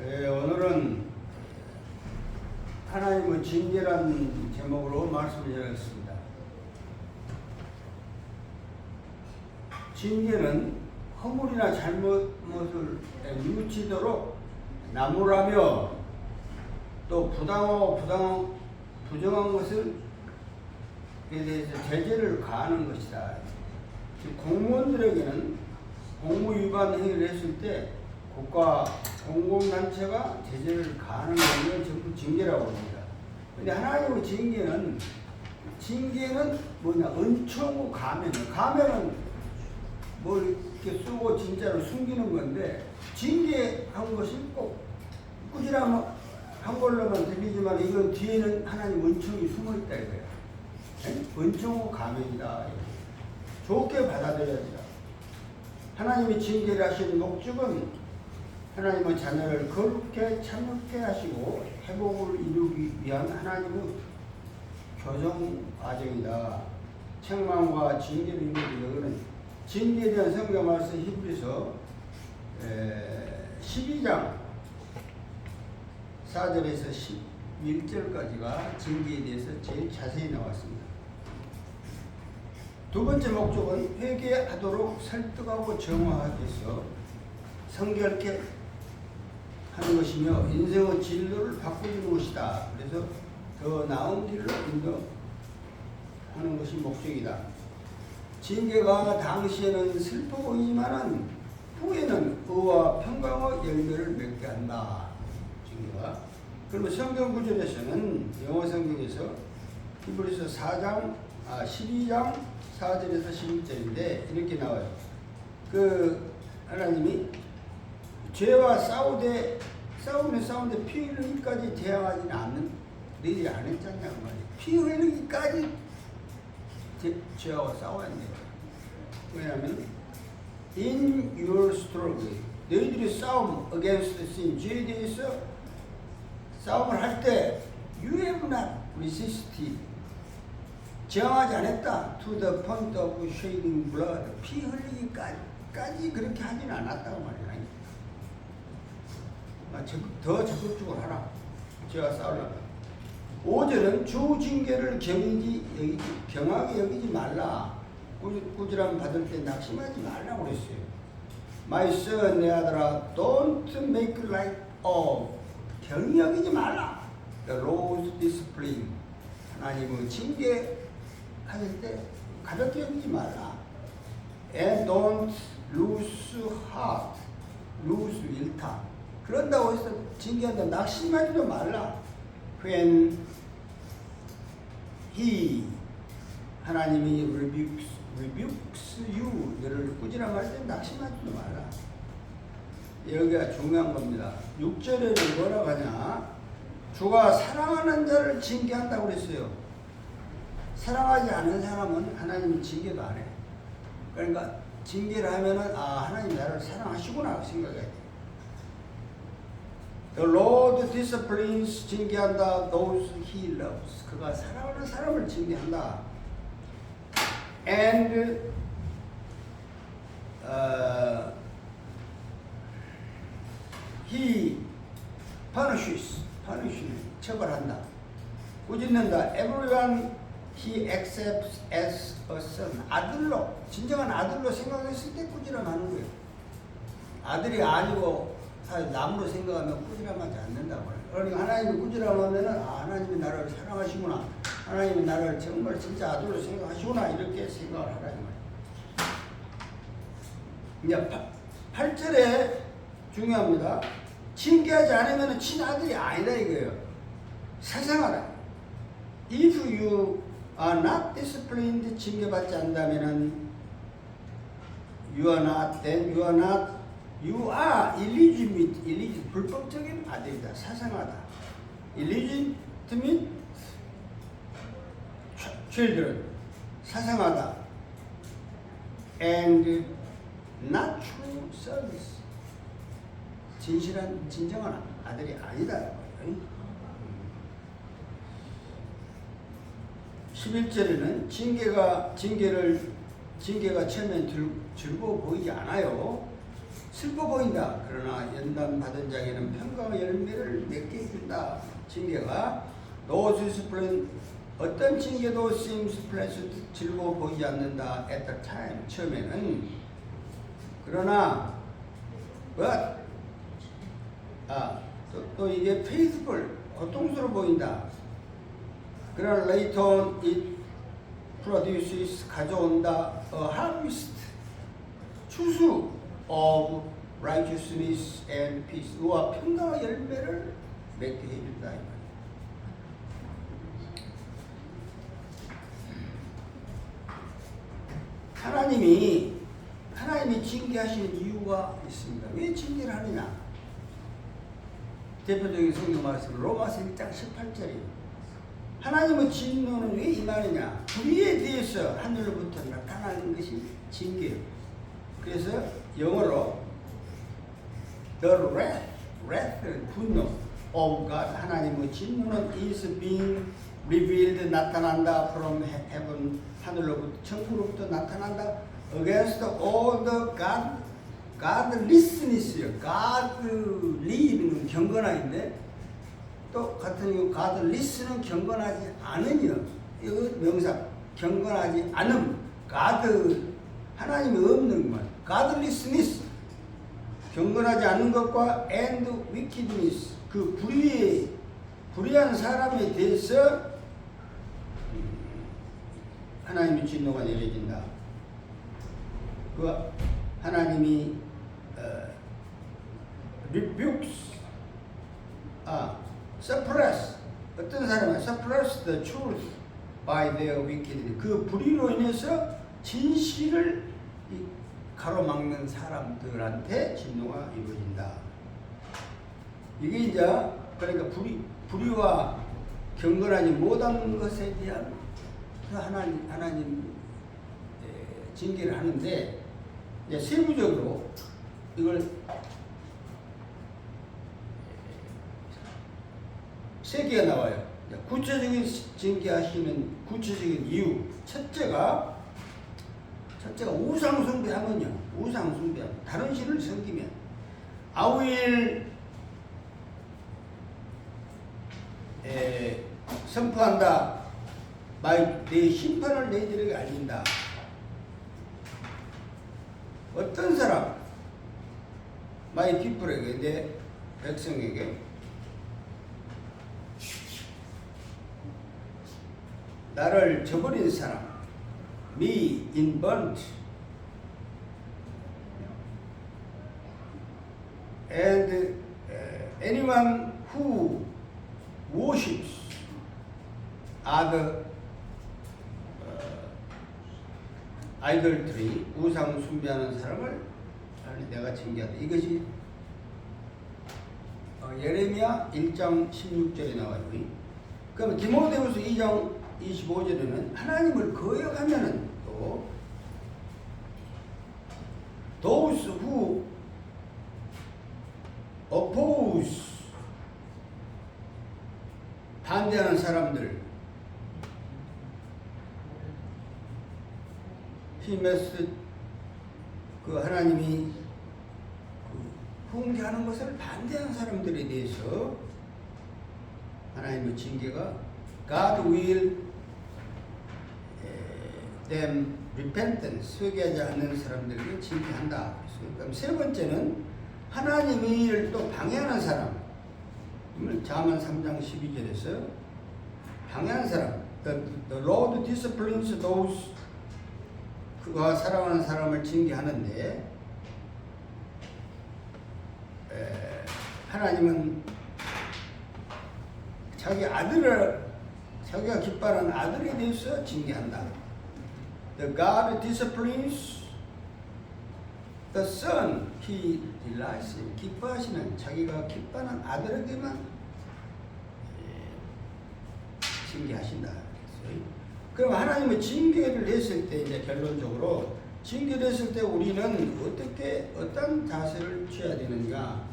오늘은 하나님의 징계라는 제목으로 말씀을 전하겠습니다. 징계는 허물이나 잘못을 뉘우치도록 나무라며 또 부정한 것을 대해서 제재를 가하는 것이다. 공무원들에게는 공무 위반 행위를 했을 때 국가 공공단체가 제재를 가하는 것을 전부 징계라고 합니다. 그런데 하나님의 징계는 뭐냐? 은총의 가면은 뭘 이렇게 쓰고 진짜로 숨기는 건데, 징계한 것이 꼭 꾸지람 한 걸로만 들리지만 이건 뒤에는 하나님 은총이 숨어 있다 이거예요. 은총의 가면이다. 좋게 받아들여야 된다. 하나님이 징계를 하신 목적은 하나님의 자녀를 거룩해 참혹해 하시고 회복을 이루기 위한 하나님의 교정 과정이다. 책망과 징계를 이루기 위해서는 징계에 대한 성경 말씀 히브리서 12장 4절에서 11절까지가 징계에 대해서 제일 자세히 나왔습니다. 두 번째 목적은 회개하도록 설득하고 정화하기 위해서 성결케 하는 것이며 인생의 진로를 바꿔주는 것이다. 그래서 더 나은 길로 인도하는 것이 목적이다. 징계가 당시에는 슬퍼 보이지만은 후에는 의와 평강의 열매를 맺게 한다. 징계가. 그러면 성경 구절에서는 영어 성경에서 히브리서 12장 4절에서 11절인데 이렇게 나와요. 하나님이 죄와 싸우는데 피 흘리기까지 대항하지는 않는 너희들이 안 했잖냐 그 말이에요. 피 흘리기까지 죄와 싸워야 돼요. 왜냐하면 in your struggle 너희들이 싸움 against sin 죄에 대해서 싸움을 할 때 you have not resisted 저항하지 않았다. to the point of shedding blood 피 흘리기까지 그렇게 하지는 않았다고 말이야. 더 적극적으로 하라. 죄와 싸우려면. 5절은 주 징계를 경하게 여기지 말라. 꾸지람 받을 때 낙심하지 말라고 그랬어요. My son, 내 아들아, don't make light of. 경히 여기지 말라. The Lord's discipline. 하나님은 징계 하실 때 가볍게 여기지 말라. And don't lose heart. lose 일타. 그런다고 해서 징계한다. 낙심하지도 말라. When he 하나님이 rebukes you 너를 꾸지람할 때 낙심하지도 말라. 여기가 중요한 겁니다. 6절에는 뭐라고 하냐? 주가 사랑하는 자를 징계한다고 그랬어요. 사랑하지 않는 사람은 하나님이 징계도 안 해. 그러니까 징계를 하면은 하나님 나를 사랑하시구나 생각해야 돼. The Lord disciplines 징계한다 those he loves. 그가 사랑하는 사람을 징계한다. And he punishes 처벌한다. 꾸짖는다. Everyone he accepts as a son. 아들로 진정한 아들로 생각했을 때 꾸지람하는 거예요. 아들이 아니고 남으로 생각하면 꾸지람하지 않는다고 해요. 그러니까 하나님이 꾸지람하면은 하나님이 나를 사랑하시구나. 하나님이 나를 정말 진짜 아들로 생각하시구나. 이렇게 생각을 하라 이 말이에요. 이제 8절에 중요합니다. 징계하지 않으면 친아들이 아니다 이거예요. 사상하라. If you are not disciplined, 징계받지 않는다면은 you are illegitimate, 불법적인 아들이다. 사상하다. illegitimate children, 사상하다. And not true sons, 진정한 아들이 아니다. 11절에는 징계가 처음엔 즐거워 보이지 않아요. 슬퍼 보인다. 그러나 연단 받은 자에게는 평강의 열매를 맺게 해준다. 징계가 those who splendid, 어떤 징계도 seems pleasant, 즐거워 보이지 않는다. at the time, 처음에는. 그러나 but 또 이게 faithful, 고통스러워 보인다. 그러나 later on it produces, 가져온다. a harvest, 추수 of righteousness and peace, 의와 평강의 열매를 맺게 해준다. 하나님이 징계하시는 이유가 있습니다. 왜 징계를 하느냐? 대표적인 성경 말씀 로마서 1장 18절이 하나님의 진노는 왜 임하느냐? 불의에 대해서 하늘로부터 나타나는 것이 징계예요. 그래서 영어로 the wrath, 분노 of God, 하나님의 진노는 is being revealed, 나타난다. from heaven, 하늘로부터, 천국으로부터 나타난다. against all the godlessness요. godly는 경건함인데 또 같은 경우 godless는 경건하지 않으며, 이거 명사 경건하지 않음, God 하나님이 없는 것, godlessness 경건하지 않는 것과 and wickedness 그 불의한 사람에 대해서 하나님의 진노가 내려진다. 그 하나님이 rebukes, suppress, 어떤 사람은 suppress the truth by their wickedness, 그 불의로 인해서 진실을 가로막는 사람들한테 진노가 이루어진다. 이게 이제 그러니까 불의와 경건하지 못한 것에 대한 하나님 징계를 하는데, 이제 세부적으로 이걸 세 개가 나와요. 구체적인 징계하시는 구체적인 이유. 첫째가 우상숭배하면요. 우상숭배하면 다른 신을 섬기면 I will 선포한다. 내 심판을 너희들에게 알린다. 어떤 사람, my people에게, 내 백성에게 나를 저버린 사람, me in burnt, and anyone who worships other idolatry, 우상 숭배하는 사람을 내가 징계한다. 이것이 예레미야 1장 16절에 나와요. 그럼 디모데후서 2장 25절에는 하나님을 거역하면은 또 those who oppose, 반대하는 사람들, 그 하나님이 훈계하는 것을 반대하는 사람들에 대해서 하나님의 징계가 God will them repentance, 회개하지 않는 사람들에게 징계한다. 그럼 세 번째는 하나님의 일을 또 방해하는 사람, 잠언 3장 12절에서 방해하는 사람, the Lord disciplines those, 그가 사랑하는 사람을 징계하는데, 하나님은 자기가 기뻐하는 아들에 대해서 징계한다. The God disciplines the son he delights in. 기뻐하시는, 자기가 기뻐하는 아들에게만 징계하신다. 그럼 하나님은 징계를 했을 때, 이제 결론적으로 징계를 했을 때 우리는 어떤 자세를 취해야 되는가?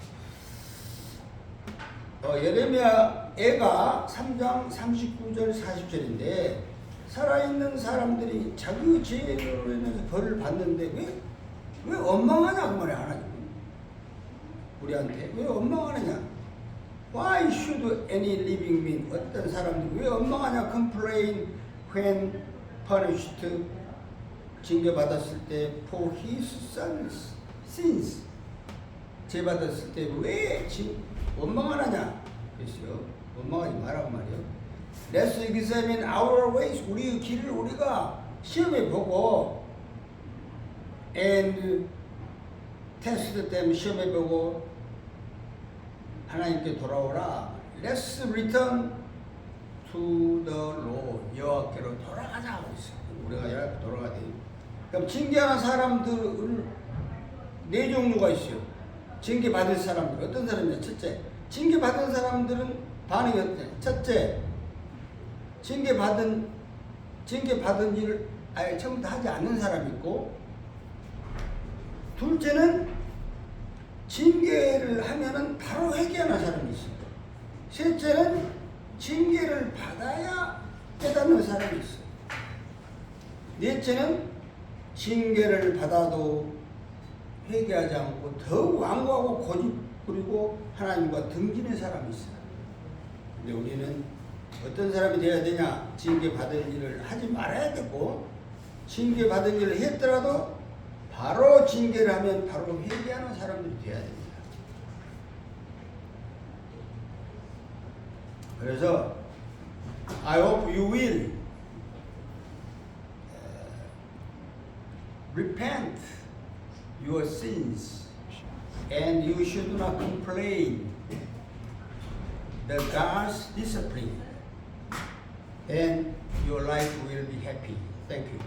예레미야가 3장 39절 40절인데, 살아있는 사람들이 자기 죄로 인해서 벌을 받는데 왜 원망하냐 그 말이야. 하나님 우리한테 왜 원망하느냐? Why should any living being 어떤 사람들이 왜 원망하냐? Complain when punished 징계받았을 때 for his sins 죄 받았을 때 왜 원망하느냐? 그랬어요. 원망하지 말란 말이에요. Let's examine our ways. 우리의 길을 우리가 시험해 보고 and test them 시험해 보고 하나님께 돌아오라. Let's return to the Lord. 여호와께로 돌아가자고 있어요. 우리가 여호와께 돌아가야 돼요. 그럼 징계하는 사람들 네 종류가 있어요. 징계받을 사람들 어떤 사람이냐? 첫째, 징계받은 사람들은 반응이 어떠냐? 첫째, 징계받은 일을 아예 처음부터 하지 않는 사람이 있고, 둘째는 징계를 하면은 바로 회개하는 사람이 있어요. 셋째는 징계를 받아야 깨닫는 사람이 있어요. 넷째는 징계를 받아도 회개하지 않고 더욱 완고하고 고집 부리고 하나님과 등지는 사람이 있어요. 근데 우리는 어떤 사람이 되어야 되냐? 징계받을 일을 하지 말아야 되고, 징계받은 일을 했더라도 바로 징계를 하면 바로 회개하는 사람들이 되어야 됩니다. 그래서 I hope you will repent your sins and you should not complain the God's discipline and your life will be happy. Thank you.